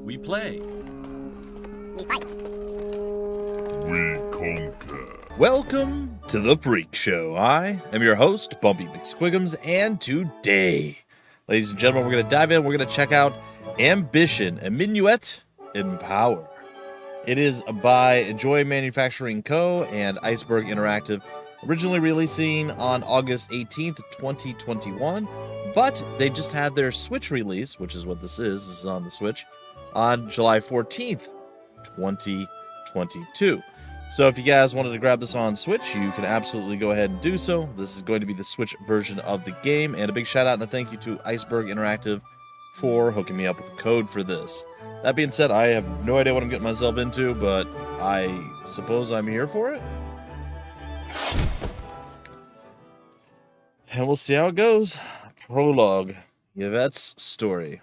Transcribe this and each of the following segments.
We play. We fight. We conquer. Welcome to the Freak Show. I am your host, Bumpy McSquigums, and today, ladies and gentlemen, we're going to dive in. We're going to check out Ambition, a Minuet in Power. It is by Joy Manufacturing Co. and Iceberg Interactive, originally releasing on August 18th, 2021, but they just had their Switch release, which is what this is on the Switch, on July 14th, 2022. So if you guys wanted to grab this on Switch, you can absolutely go ahead and do so. This is going to be the Switch version of the game, and a big shout out and a thank you to Iceberg Interactive for hooking me up with the code for this. That being said, I have no idea what I'm getting myself into, but I suppose I'm here for it. And we'll see how it goes. Prologue. Yvette's story.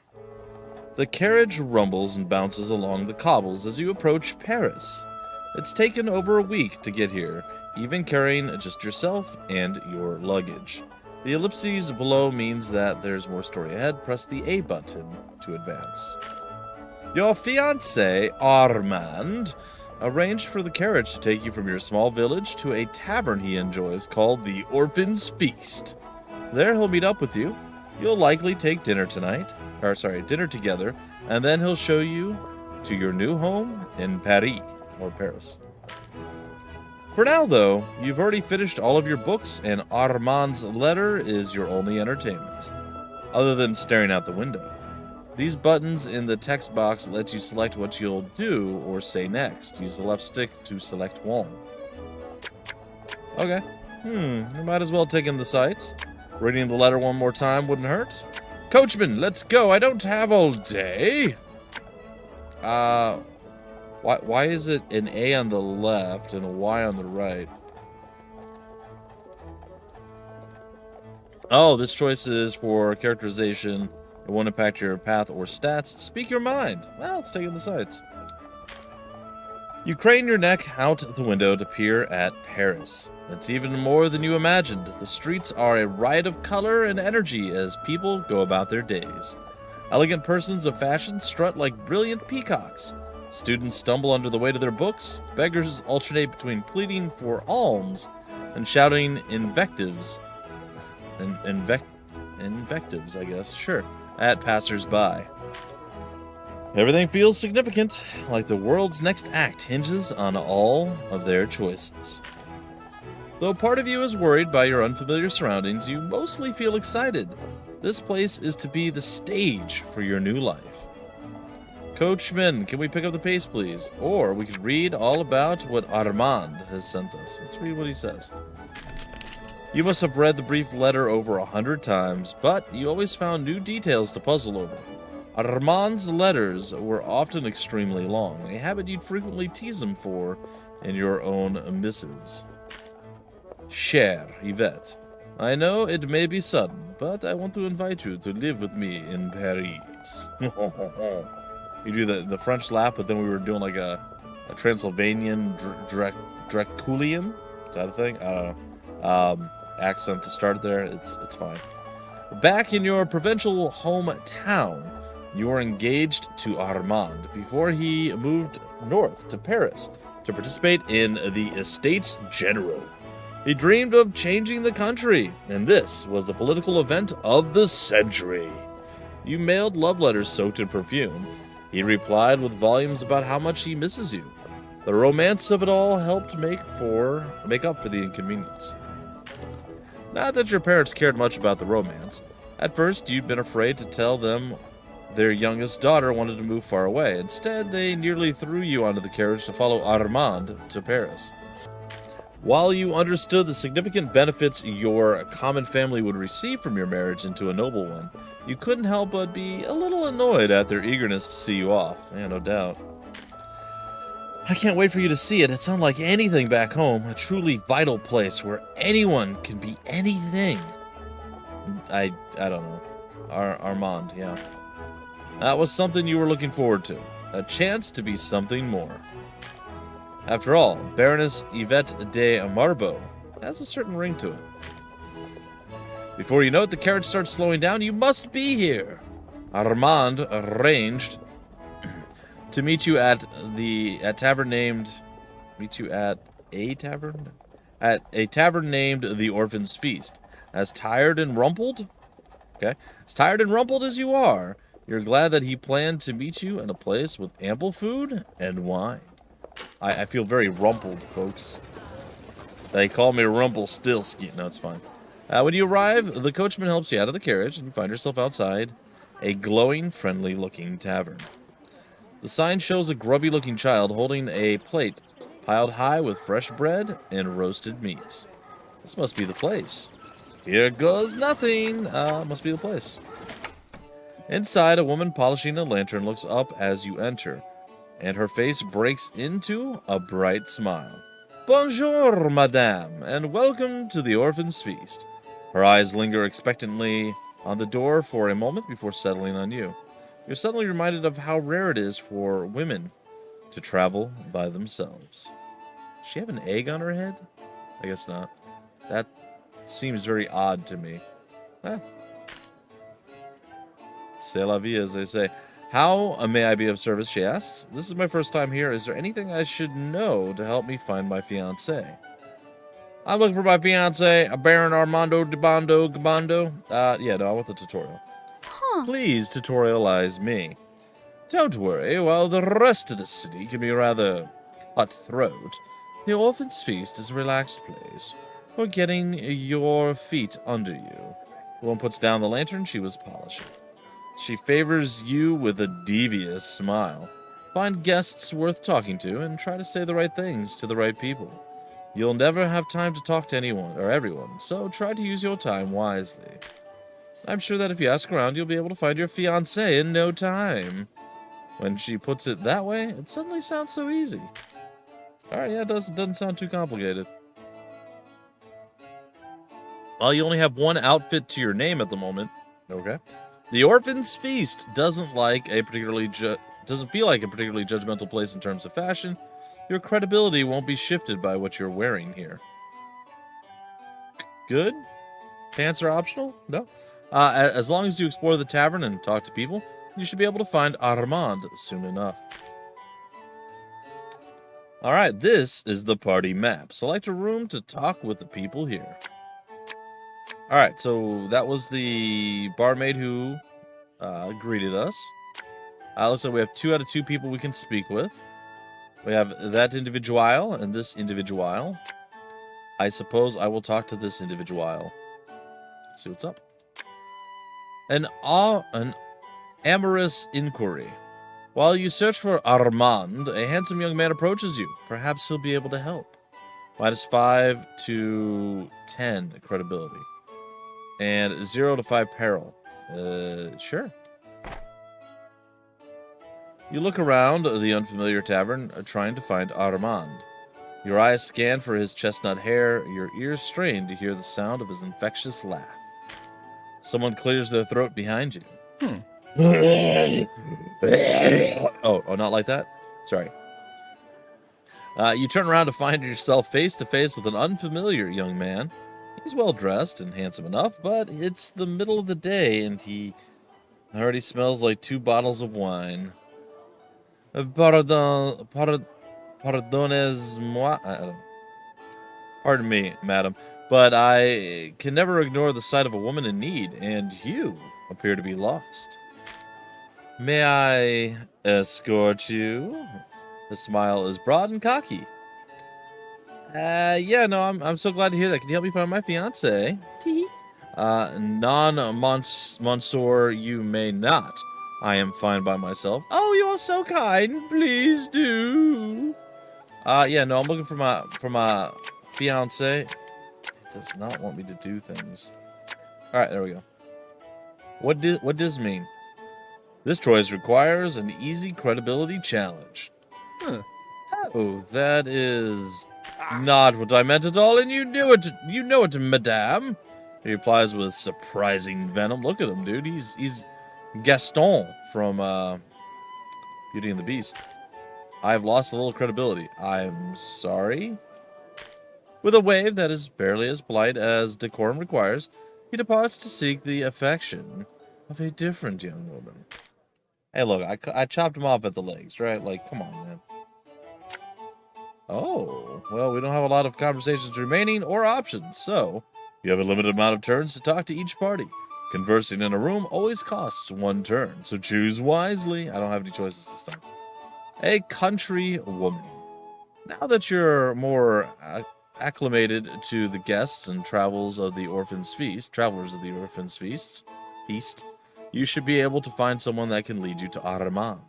The carriage rumbles and bounces along the cobbles as you approach Paris. It's taken over a week to get here, even carrying just yourself and your luggage. The ellipses below means that there's more story ahead. Press the A button to advance. Your fiancé, Armand, arranged for the carriage to take you from your small village to a tavern he enjoys called the Orphan's Feast. There he'll meet up with you. You'll likely take dinner together, and then he'll show you to your new home in Paris, or Paris. For now, though, you've already finished all of your books, and Armand's letter is your only entertainment, other than staring out the window. These buttons in the text box let you select what you'll do or say next. Use the left stick to select one. Okay. You might as well take in the sights. Reading the letter one more time wouldn't hurt. Coachman, let's go. I don't have all day. Why is it an A on the left and a Y on the right? Oh, this choice is for characterization. It won't impact your path or stats. Speak your mind. Well, let's take in the sights. You crane your neck out the window to peer at Paris. It's even more than you imagined. The streets are a riot of color and energy as people go about their days. Elegant persons of fashion strut like brilliant peacocks. Students stumble under the weight of their books. Beggars alternate between pleading for alms and shouting invectives. Invectives, I guess. Sure. At passers-by. Everything feels significant, like the world's next act hinges on all of their choices. Though part of you is worried by your unfamiliar surroundings, you mostly feel excited. This place is to be the stage for your new life. Coachman, can we pick up the pace, please? Or we could read all about what Armand has sent us. Let's read what he says. You must have read the brief letter over 100 times, but you always found new details to puzzle over. Armand's letters were often extremely long, a habit you'd frequently tease him for in your own missives. Chère Yvette, I know it may be sudden, but I want to invite you to live with me in Paris. You do the French laugh, but then we were doing like a Transylvanian Draculian. Is that a thing? I don't know. Accent to start there. It's fine. Back in your provincial hometown, you were engaged to Armand before he moved north to Paris to participate in the Estates General. He dreamed of changing the country, and this was the political event of the century. You mailed love letters soaked in perfume. He replied with volumes about how much he misses you. The romance of it all helped make up for the inconvenience. Not that your parents cared much about the romance. At first, you'd been afraid to tell them their youngest daughter wanted to move far away. Instead, they nearly threw you onto the carriage to follow Armand to Paris. While you understood the significant benefits your common family would receive from your marriage into a noble one, you couldn't help but be a little annoyed at their eagerness to see you off. Yeah, no doubt. I can't wait for you to see it. It's unlike anything back home, a truly vital place where anyone can be anything. I don't know. Armand, yeah. That was something you were looking forward to. A chance to be something more. After all, Baroness Yvette de Marbeau has a certain ring to it. Before you know it, the carriage starts slowing down. You must be here. Armand arranged To meet you at a tavern named the Orphan's Feast. As tired and rumpled? Okay. As tired and rumpled as you are, you're glad that he planned to meet you in a place with ample food and wine. I feel very rumpled, folks. They call me Rumpelstiltskin. No, it's fine. When you arrive, the coachman helps you out of the carriage, and you find yourself outside a glowing, friendly-looking tavern. The sign shows a grubby-looking child holding a plate piled high with fresh bread and roasted meats. This must be the place. Here goes nothing. Must be the place. Inside, a woman polishing a lantern looks up as you enter, and her face breaks into a bright smile. Bonjour, madame, and welcome to the Orphan's Feast. Her eyes linger expectantly on the door for a moment before settling on you. You're suddenly reminded of how rare it is for women to travel by themselves. Does she have an egg on her head? I guess not. That seems very odd to me. C'est la vie, as they say. How may I be of service, she asks. This is my first time here. Is there anything I should know to help me find my fiancé? I'm looking for my fiancé, Baron Armando de Bondo Gabando. Yeah, no, I want the tutorial. Huh. Please tutorialize me. Don't worry, while the rest of the city can be rather cutthroat, the Orphan's Feast is a relaxed place for getting your feet under you. The woman puts down the lantern she was polishing. She favors you with a devious smile. Find guests worth talking to and try to say the right things to the right people. You'll never have time to talk to anyone or everyone, so try to use your time wisely. I'm sure that if you ask around, you'll be able to find your fiancé in no time. When she puts it that way, it suddenly sounds so easy. Alright, yeah, it doesn't sound too complicated. Well, you only have one outfit to your name at the moment. Okay. The Orphan's Feast doesn't feel like a particularly judgmental place in terms of fashion. Your credibility won't be shifted by what you're wearing here. Good? Pants are optional? No. As long as you explore the tavern and talk to people, you should be able to find Armand soon enough. Alright, this is the party map. Select a room to talk with the people here. Alright, so that was the barmaid who greeted us. Looks like we have 2 out of 2 people we can speak with. We have that individual and this individual. I suppose I will talk to this individual. See what's up. An amorous inquiry. While you search for Armand, a handsome young man approaches you. Perhaps he'll be able to help. -5 to 10 credibility. And 0 to 5 peril. Sure. You look around the unfamiliar tavern, trying to find Armand. Your eyes scan for his chestnut hair, your ears strain to hear the sound of his infectious laugh. Someone clears their throat behind you. Oh, not like that? Sorry. You turn around to find yourself face to face with an unfamiliar young man. He's well dressed and handsome enough, but it's the middle of the day and he already smells like 2 bottles of wine. Pardonnez-moi. Pardon me, madam, but I can never ignore the sight of a woman in need, and you appear to be lost. May I escort you? The smile is broad and cocky. Yeah, no, I'm so glad to hear that. Can you help me find my fiancé? Monsieur, you may not. I am fine by myself. Oh, you are so kind. Please do. Yeah, no, I'm looking for my fiancé. It does not want me to do things. All right, there we go. What does mean? This choice requires an easy credibility challenge. Oh, that is not what I meant at all, and you knew it. You know it, madame. He replies with surprising venom. Look at him, dude. He's Gaston from Beauty and the Beast. I have lost a little credibility. I'm sorry. With a wave that is barely as polite as decorum requires, he departs to seek the affection of a different young woman. Hey, look, I chopped him off at the legs, right? Like, come on, man. Oh, well, we don't have a lot of conversations remaining or options, so you have a limited amount of turns to talk to each party. Conversing in a room always costs 1 turn, so choose wisely. I don't have any choices this time. A country woman. Now that you're more acclimated to the guests and travelers of the Orphan's Feast, you should be able to find someone that can lead you to Armand.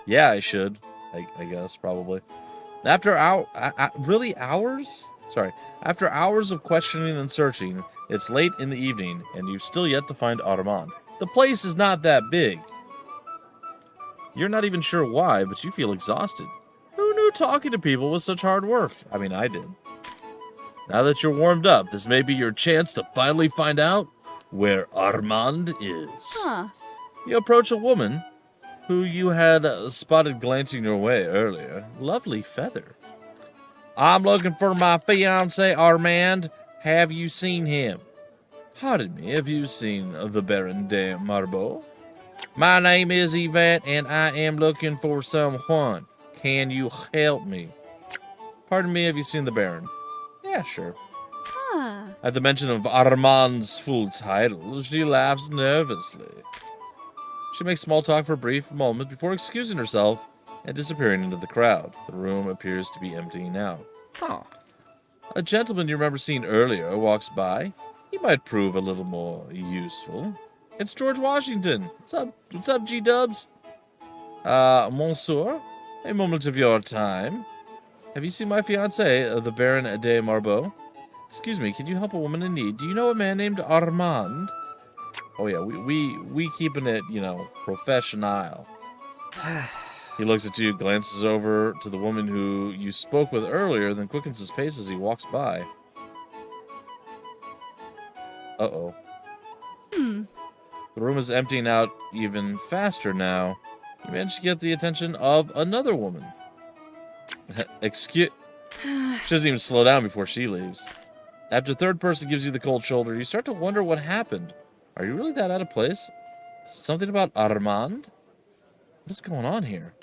Yeah, I should. I guess, probably. After hours of questioning and searching, it's late in the evening, and you've still yet to find Armand. The place is not that big. You're not even sure why, but you feel exhausted. Who knew talking to people was such hard work? I mean, I did. Now that you're warmed up, this may be your chance to finally find out where Armand is. Huh. You approach a woman who you had spotted glancing your way earlier. Lovely feather. I'm looking for my fiancé, Armand. Have you seen him? Pardon me, have you seen the Baron de Marbeau? My name is Yvette, and I am looking for someone. Can you help me? Pardon me, have you seen the Baron? Yeah, sure. Huh. At the mention of Armand's full title, she laughs nervously. She makes small talk for a brief moment before excusing herself and disappearing into the crowd. The room appears to be empty now. Huh. A gentleman you remember seeing earlier walks by. He might prove a little more useful. It's George Washington. What's up, G-dubs? Monsieur, a moment of your time. Have you seen my fiancé, the Baron de Marbeau? Excuse me, can you help a woman in need? Do you know a man named Armand? Oh yeah, we keeping it, professional. He looks at you, glances over to the woman who you spoke with earlier, then quickens his pace as he walks by. Uh-oh. The room is emptying out even faster now. You manage to get the attention of another woman. Excuse... She doesn't even slow down before she leaves. After a third person gives you the cold shoulder, you start to wonder what happened. Are you really that out of place? Something about Armand? What's going on here?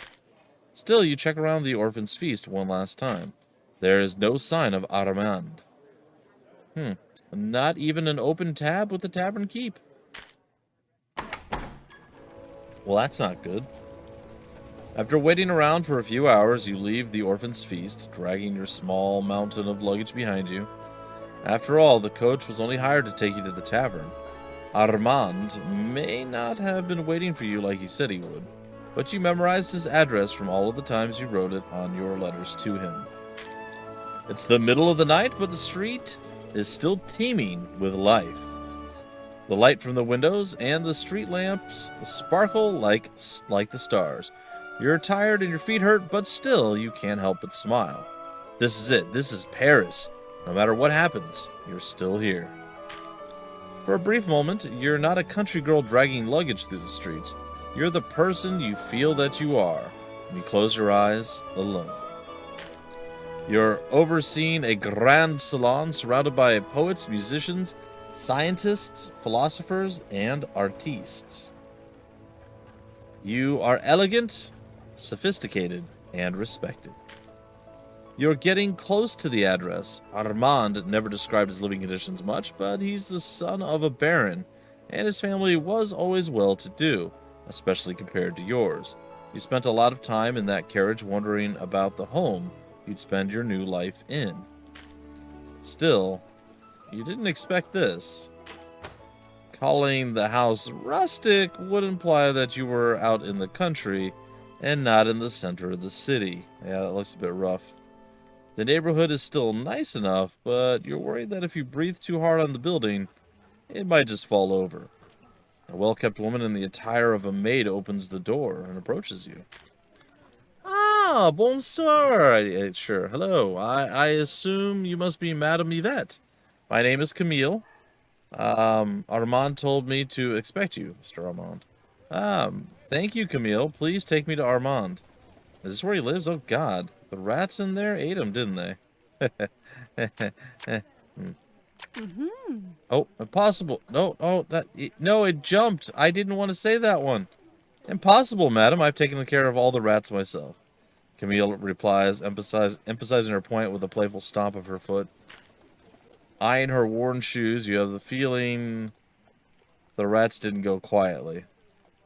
Still, you check around the Orphan's Feast one last time. There is no sign of Armand. Not even an open tab with the tavern keep. Well, that's not good. After waiting around for a few hours, you leave the Orphan's Feast, dragging your small mountain of luggage behind you. After all, the coach was only hired to take you to the tavern. Armand may not have been waiting for you like he said he would, but you memorized his address from all of the times you wrote it on your letters to him. It's the middle of the night, but the street is still teeming with life. The light from the windows and the street lamps sparkle like the stars. You're tired and your feet hurt, but still you can't help but smile. This is it. This is Paris. No matter what happens, you're still here. For a brief moment, you're not a country girl dragging luggage through the streets. You're the person you feel that you are when you close your eyes alone. You're overseeing a grand salon surrounded by poets, musicians, scientists, philosophers, and artistes. You are elegant, sophisticated, and respected. You're getting close to the address. Armand never described his living conditions much, but he's the son of a baron, and his family was always well-to-do, especially compared to yours. You spent a lot of time in that carriage wondering about the home you'd spend your new life in. Still, you didn't expect this. Calling the house rustic would imply that you were out in the country and not in the center of the city. Yeah, that looks a bit rough. The neighborhood is still nice enough, but you're worried that if you breathe too hard on the building, it might just fall over. A well-kept woman in the attire of a maid opens the door and approaches you. Ah, bonsoir. Sure, hello. I assume you must be Madame Yvette. My name is Camille. Armand told me to expect you, Mr. Armand. Thank you, Camille. Please take me to Armand. Is this where he lives? Oh, God. The rats in there ate him, didn't they? Oh, impossible. No, it jumped. I didn't want to say that one. Impossible, madam. I've taken care of all the rats myself. Camille replies, emphasizing her point with a playful stomp of her foot. Eyeing her worn shoes, you have the feeling the rats didn't go quietly.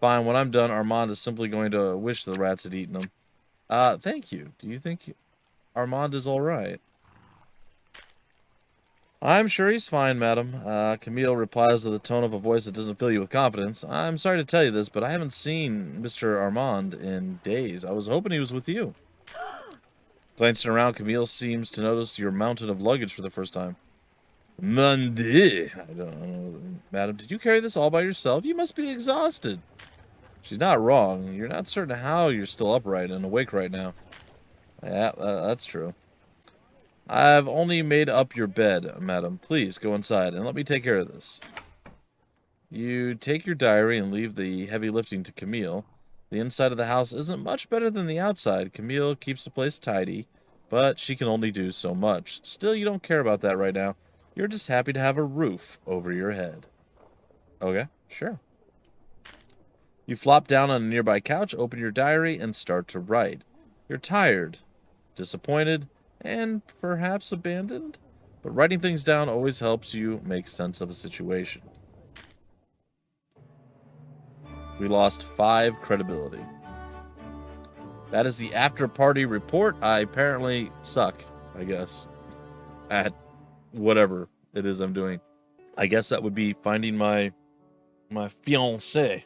Fine, when I'm done, Armand is simply going to wish the rats had eaten them. Thank you. Do you think Armand is all right? I'm sure he's fine, madam. Camille replies with a tone of a voice that doesn't fill you with confidence. I'm sorry to tell you this, but I haven't seen Mr. Armand in days. I was hoping he was with you. Glancing around, Camille seems to notice your mountain of luggage for the first time. Monday. I don't know. Madam, did you carry this all by yourself? You must be exhausted. She's not wrong. You're not certain how you're still upright and awake right now. Yeah, that's true. I've only made up your bed, madam. Please go inside and let me take care of this. You take your diary and leave the heavy lifting to Camille. The inside of the house isn't much better than the outside. Camille keeps the place tidy, but she can only do so much. Still, you don't care about that right now. You're just happy to have a roof over your head. Okay, sure. You flop down on a nearby couch, open your diary, and start to write. You're tired, disappointed, and perhaps abandoned, but writing things down always helps you make sense of a situation. We lost 5 credibility. That is the after-party report. I apparently suck, I guess, at whatever it is I'm doing. I guess that would be finding my fiancé.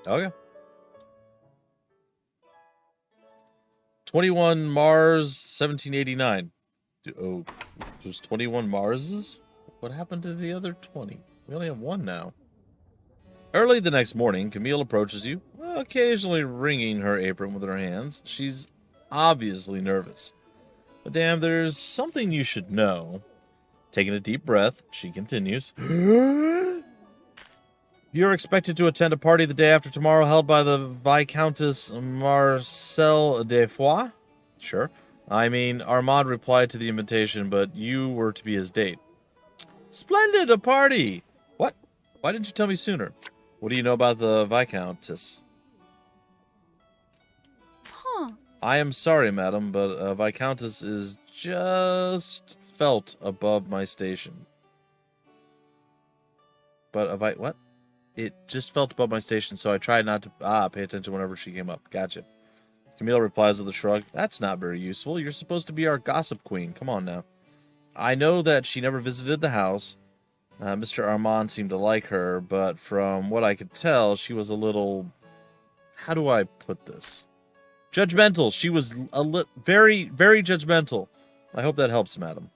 Okay. 21 Mars 1789. Oh, there's 21 Marses? What happened to the other 20? We only have one now. Early the next morning, Camille approaches you, occasionally wringing her apron with her hands. She's obviously nervous. Madame, there's something you should know. Taking a deep breath, she continues. You're expected to attend a party the day after tomorrow held by the Viscountess Marcel de Foix? Sure. I mean, Armand replied to the invitation, but you were to be his date. Splendid, a party! What? Why didn't you tell me sooner? What do you know about the Viscountess? I am sorry, madam, but a Viscountess is just felt above my station. But what? It just felt above my station, so I tried not to pay attention whenever she came up. Gotcha. Camille replies with a shrug. That's not very useful. You're supposed to be our gossip queen. Come on now. I know that she never visited the house. Mr. Armand seemed to like her, but from what I could tell, she was a little... How do I put this? Judgmental. She was very, very judgmental. I hope that helps, madam.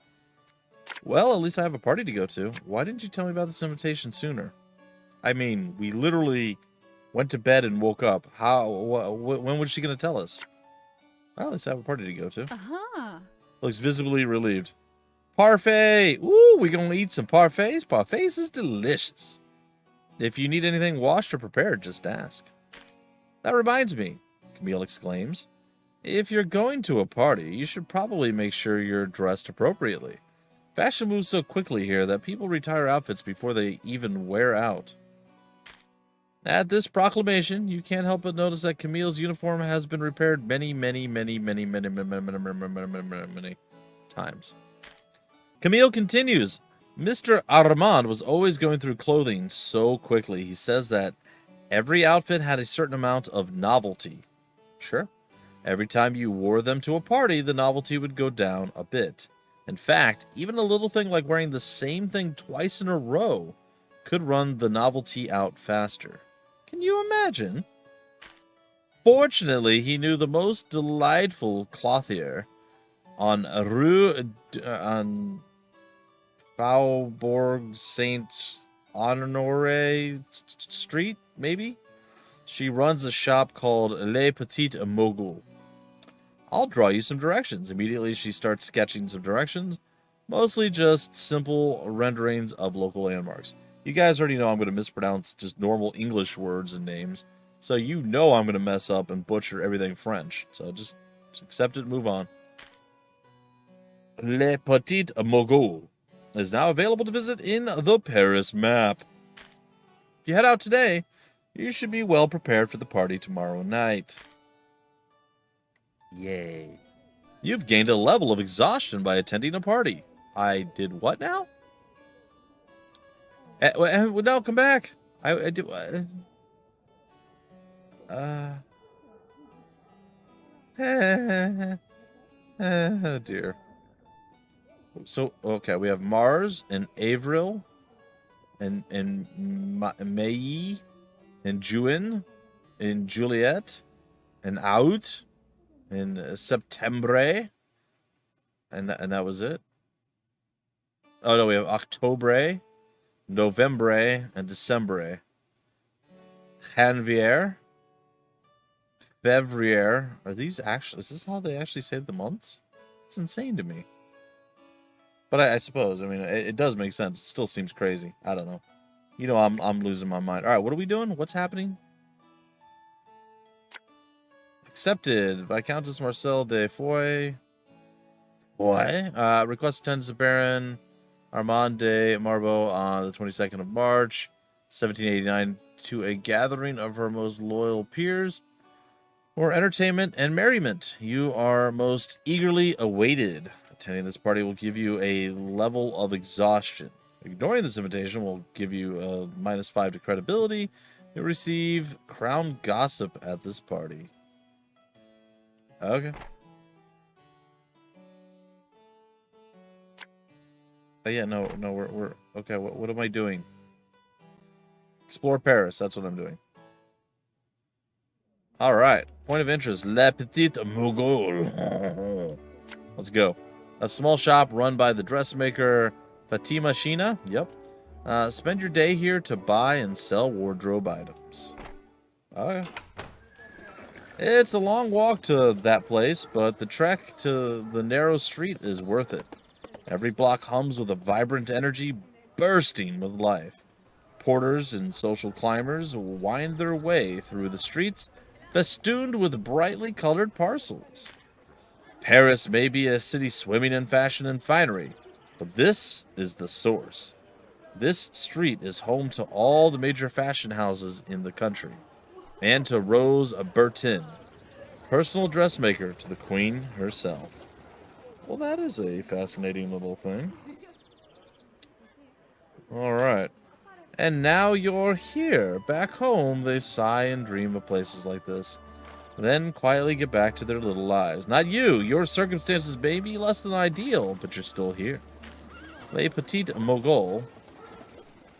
Well, at least I have a party to go to. Why didn't you tell me about this invitation sooner? I mean, we literally went to bed and woke up. When was she going to tell us? Well, at least I have a party to go to. Looks visibly relieved. Parfait! Ooh, we gonna eat some parfaits? Parfaits is delicious. If you need anything washed or prepared, just ask. That reminds me, Camille exclaims. If you're going to a party, you should probably make sure you're dressed appropriately. Fashion moves so quickly here that people retire outfits before they even wear out. At this proclamation, you can't help but notice that Camille's uniform has been repaired many times. Camille continues. Mr. Armand was always going through clothing so quickly. He says that every outfit had a certain amount of novelty. Sure. Every time you wore them to a party, the novelty would go down a bit. In fact, even a little thing like wearing the same thing twice in a row could run the novelty out faster. Can you imagine? Fortunately, he knew the most delightful clothier on Faubourg Saint Honore Street, maybe? She runs a shop called Les Petites Moguls. I'll draw you some directions. Immediately, she starts sketching some directions, mostly just simple renderings of local landmarks. You guys already know I'm going to mispronounce just normal English words and names, so you know I'm going to mess up and butcher everything French. So just accept it and move on. Les Petites Moguls is now available to visit in the Paris map. you head out today, you should be well prepared for the party tomorrow night. Yay. You've gained a level of exhaustion by attending a party. I did what now? No, come back. I did. Oh dear. So okay, we have Mars and Avril, and Mei, and Juin, and Juliet, and Out, and Septembre, and that was it. Oh no, we have Octobre, Novembre, and Decembre. Janvier, Fevrier. Are these actually? Is this how they actually say the months? It's insane to me. But I suppose, I mean, it does make sense. It still seems crazy. I don't know. You know, I'm losing my mind. All right, what are we doing? What's happening? Accepted. Viscountess Marcel de Foy. Request attendance of Baron Armand de Marbeau on the 22nd of March, 1789, to a gathering of her most loyal peers for entertainment and merriment. You are most eagerly awaited. Attending this party will give you a level of exhaustion. Ignoring this invitation will give you a -5 to credibility. You'll receive crown gossip at this party. Okay. Oh yeah, no, we're okay. What am I doing? Explore Paris. That's what I'm doing. All right. Point of interest: La Petite Mogul. Let's go. A small shop run by the dressmaker Fatima Sheena. Yep. Spend your day here to buy and sell wardrobe items. Okay. It's a long walk to that place, but the trek to the narrow street is worth it. Every block hums with a vibrant energy bursting with life. Porters and social climbers wind their way through the streets, festooned with brightly colored parcels. Paris may be a city swimming in fashion and finery, but this is the source. This street is home to all the major fashion houses in the country, and to Rose Bertin, personal dressmaker to the Queen herself. Well, that is a fascinating little thing. All right. And now you're here. Back home, they sigh and dream of places like this. Then quietly get back to their little lives. Not you. Your circumstances may be less than ideal, but you're still here. Les Petites Mogul.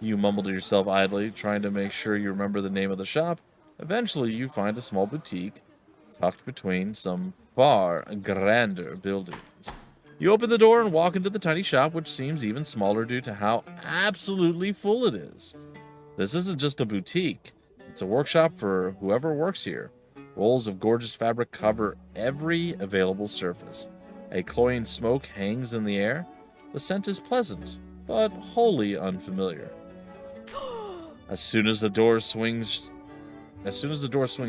You mumble to yourself idly, trying to make sure you remember the name of the shop. Eventually, you find a small boutique tucked between some far grander buildings. You open the door and walk into the tiny shop, which seems even smaller due to how absolutely full it is. This isn't just a boutique. It's a workshop for whoever works here. Rolls of gorgeous fabric cover every available surface. A cloying smoke hangs in the air. The scent is pleasant, but wholly unfamiliar. As soon as the door swings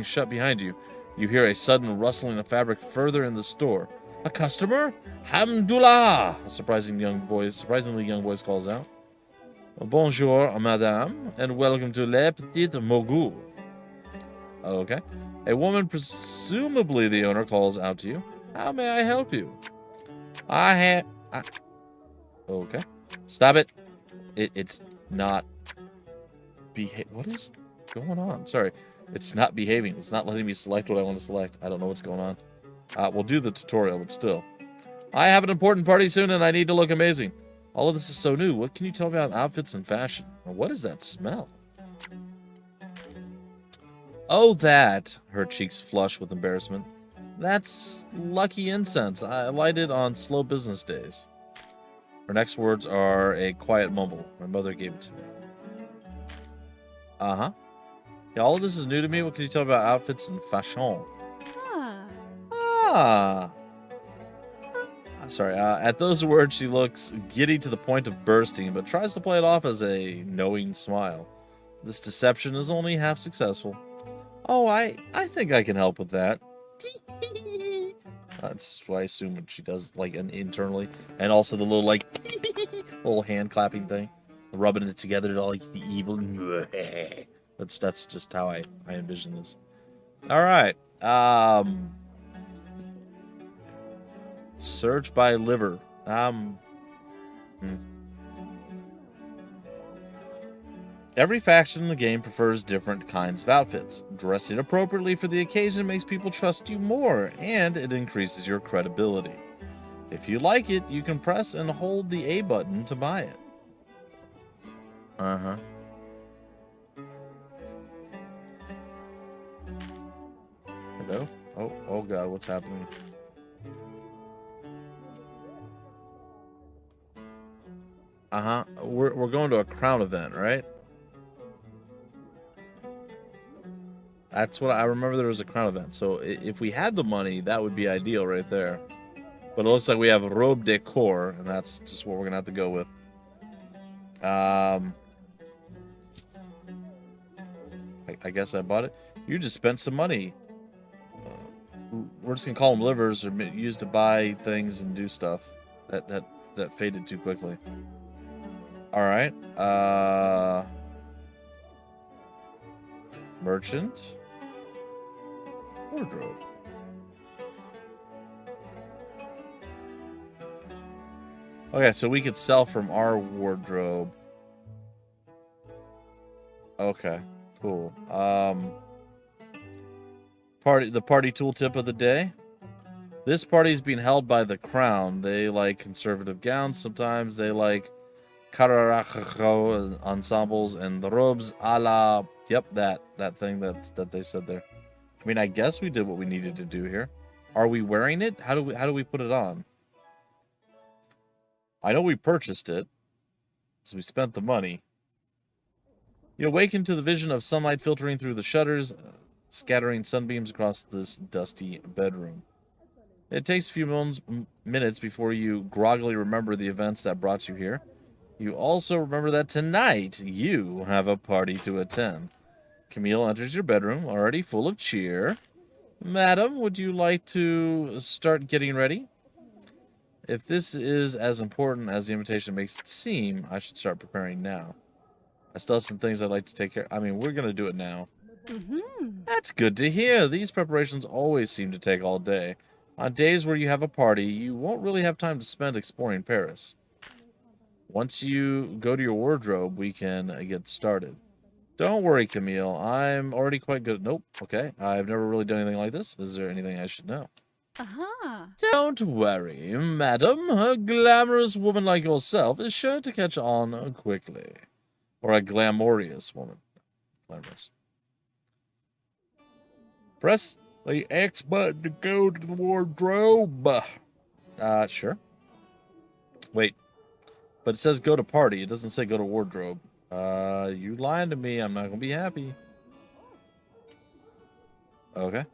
shut behind you, you hear a sudden rustling of fabric further in the store. A customer? Hamdullah! A surprisingly young voice calls out. Bonjour, madame, and welcome to Les Petites Mogul. Okay. A woman, presumably the owner, calls out to you. How may I help you? Okay. Stop it. It's not... What is going on? Sorry. It's not behaving. It's not letting me select what I want to select. I don't know what's going on. We'll do the tutorial, but still. I have an important party soon, and I need to look amazing. All of this is so new. What can you tell me about outfits and fashion? What is that smell? Oh, that. Her cheeks flush with embarrassment. That's lucky incense. I light it on slow business days. Her next words are a quiet mumble. My mother gave it to me. Uh-huh. Yeah, all of this is new to me. What can you tell me about outfits and fashion? I'm sorry. At those words, she looks giddy to the point of bursting, but tries to play it off as a knowing smile. This deception is only half successful. Oh, I think I can help with that. That's what I assume she does, like, internally. And also the little, like, little hand clapping thing. rubbing it together to like the evil. That's just how I envision this. All right. Search by liver. Every faction in the game prefers different kinds of outfits. Dressing appropriately for the occasion makes people trust you more, and it increases your credibility. If you like it, you can press and hold the A button to buy it. Uh-huh. Hello? Oh God, what's happening? Uh-huh. We're going to a crown event, right? That's what I remember. There was a crown event. So if we had the money, that would be ideal right there. But it looks like we have robe decor, and that's just what we're gonna have to go with. I guess I bought it. You just spent some money. We're just gonna call them livers, or used to buy things and do stuff. That faded too quickly. All right. Merchant. Wardrobe. Okay, so we could sell from our wardrobe. Okay, cool. The party tooltip of the day. This party is being held by the crown. They like conservative gowns. Sometimes they like cararajo ensembles and the robes a la. Yep, that thing that they said there. I mean, I guess we did what we needed to do here. Are we wearing it? How do we put it on? I know we purchased it, so we spent the money. You awaken to the vision of sunlight filtering through the shutters, scattering sunbeams across this dusty bedroom. It takes a few minutes before you groggily remember the events that brought you here. You also remember that tonight you have a party to attend. Camille enters your bedroom, already full of cheer. Madam, would you like to start getting ready? If this is as important as the invitation makes it seem, I should start preparing now. I still have some things I'd like to take care of. I mean, we're going to do it now. That's good to hear. These preparations always seem to take all day. On days where you have a party, you won't really have time to spend exploring Paris. Once you go to your wardrobe, we can get started. Don't worry, Camille. I'm already quite good. Nope. Okay. I've never really done anything like this. Is there anything I should know? Don't worry, madam. A glamorous woman like yourself is sure to catch on quickly. Or a glamorous woman. Glamorous. Press the X button to go to the wardrobe. Sure. Wait. But it says go to party. It doesn't say go to wardrobe. You lying to me. I'm not going to be happy. Okay.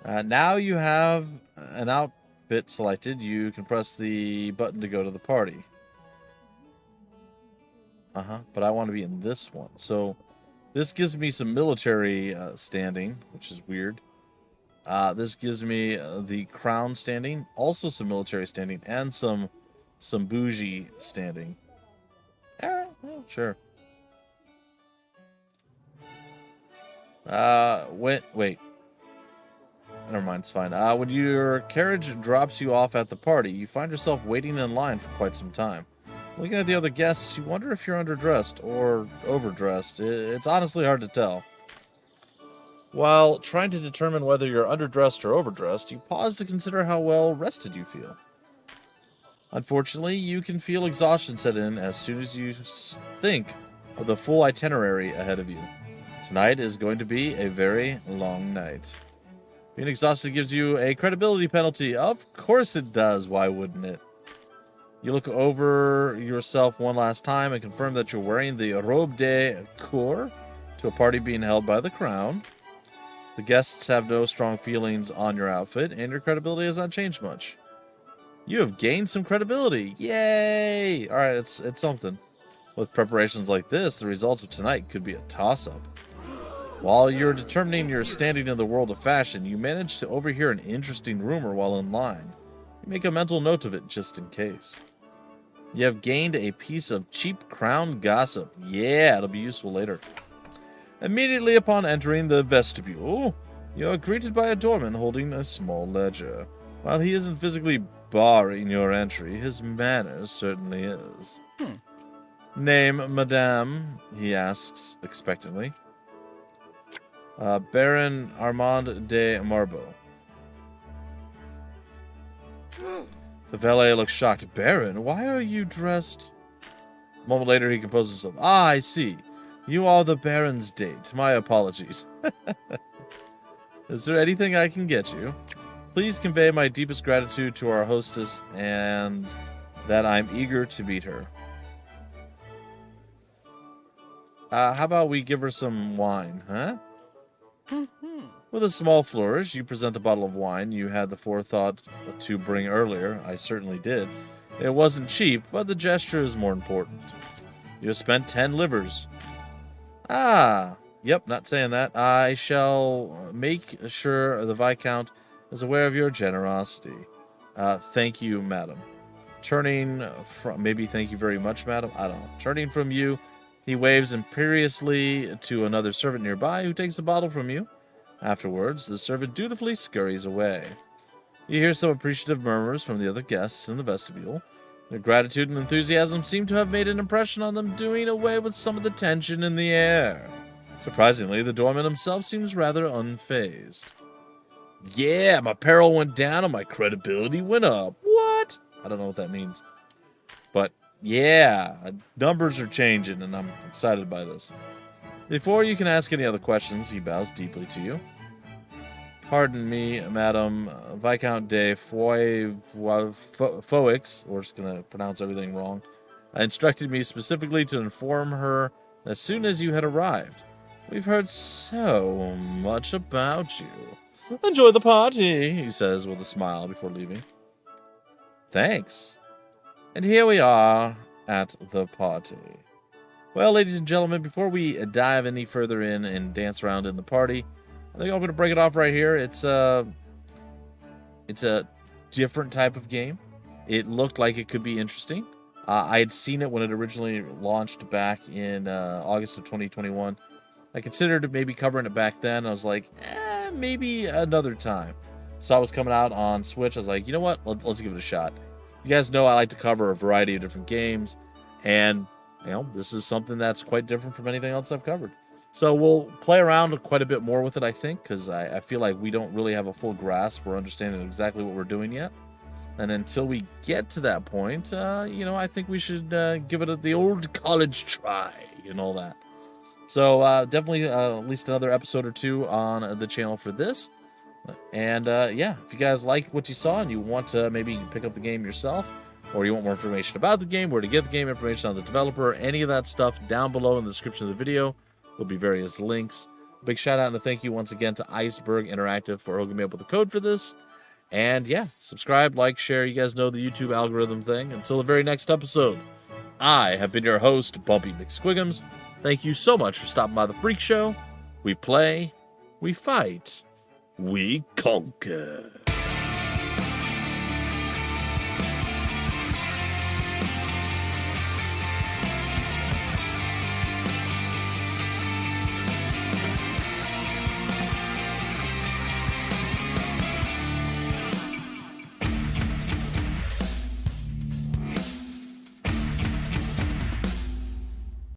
Now you have an outfit selected. You can press the button to go to the party. But I want to be in this one. So this gives me some military standing, which is weird. This gives me the crown standing, also some military standing, and some bougie standing. Well, sure. Wait. Never mind, it's fine. When your carriage drops you off at the party, you find yourself waiting in line for quite some time. Looking at the other guests, you wonder if you're underdressed or overdressed. It's honestly hard to tell. While trying to determine whether you're underdressed or overdressed, you pause to consider how well rested you feel. Unfortunately, you can feel exhaustion set in as soon as you think of the full itinerary ahead of you. Tonight is going to be a very long night. Being exhausted gives you a credibility penalty. Of course it does. Why wouldn't it? You look over yourself one last time and confirm that you're wearing the robe de cour to a party being held by the crown. The guests have no strong feelings on your outfit, and your credibility has not changed much. You have gained some credibility. Yay! Alright, it's something. With preparations like this, the results of tonight could be a toss-up. While you're determining your standing in the world of fashion, you manage to overhear an interesting rumor while in line. You make a mental note of it just in case. You have gained a piece of cheap crown gossip. Yeah, it'll be useful later. Immediately upon entering the vestibule, you are greeted by a doorman holding a small ledger. While he isn't physically barring your entry, his manners certainly is. Name, madame, he asks expectantly. Baron Armand de Marbeau. The valet looks shocked. Baron, why are you dressed? A moment later, he composes himself. Ah, I see. You are the Baron's date. My apologies. Is there anything I can get you? Please convey my deepest gratitude to our hostess and that I'm eager to meet her. How about we give her some wine, huh? With a small flourish, you present a bottle of wine you had the forethought to bring earlier. I certainly did. It wasn't cheap, but the gesture is more important. You have spent 10 livers. Ah, yep, not saying that. I shall make sure the Viscount is aware of your generosity. Thank you, madam. Turning from... Maybe thank you very much, madam. I don't know. Turning from you, he waves imperiously to another servant nearby who takes the bottle from you. Afterwards, the servant dutifully scurries away. You hear some appreciative murmurs from the other guests in the vestibule. Their gratitude and enthusiasm seem to have made an impression on them, doing away with some of the tension in the air. Surprisingly, the doorman himself seems rather unfazed. Yeah, my peril went down and my credibility went up. What? I don't know what that means. But, yeah, numbers are changing, and I'm excited by this. Before you can ask any other questions, he bows deeply to you. Pardon me, Madam Viscount de Foix, we're just going to pronounce everything wrong, instructed me specifically to inform her as soon as you had arrived. We've heard so much about you. Enjoy the party, he says with a smile before leaving. Thanks. And here we are at the party. Well, ladies and gentlemen, before we dive any further in and dance around in the party, I think I'm going to break it off right here. It's a different type of game. It looked like it could be interesting. I had seen it when it originally launched back in August of 2021. I considered maybe covering it back then. I was like, maybe another time. Saw it was coming out on Switch. I was like, you know what? Let's give it a shot. You guys know I like to cover a variety of different games, and this is something that's quite different from anything else I've covered. So we'll play around quite a bit more with it, I think, because I feel like we don't really have a full grasp or understanding of exactly what we're doing yet. And until we get to that point, I think we should give it the old college try and all that. So definitely at least another episode or two on the channel for this. And if you guys like what you saw and you want to maybe pick up the game yourself, or you want more information about the game, where to get the game, information on the developer, any of that stuff down below in the description of the video. There'll be various links. Big shout out and a thank you once again to Iceberg Interactive for hooking me up with the code for this. And subscribe, like, share. You guys know the YouTube algorithm thing. Until the very next episode, I have been your host, Bumpy McSquigums. Thank you so much for stopping by the Freak Show. We play, we fight, we conquer.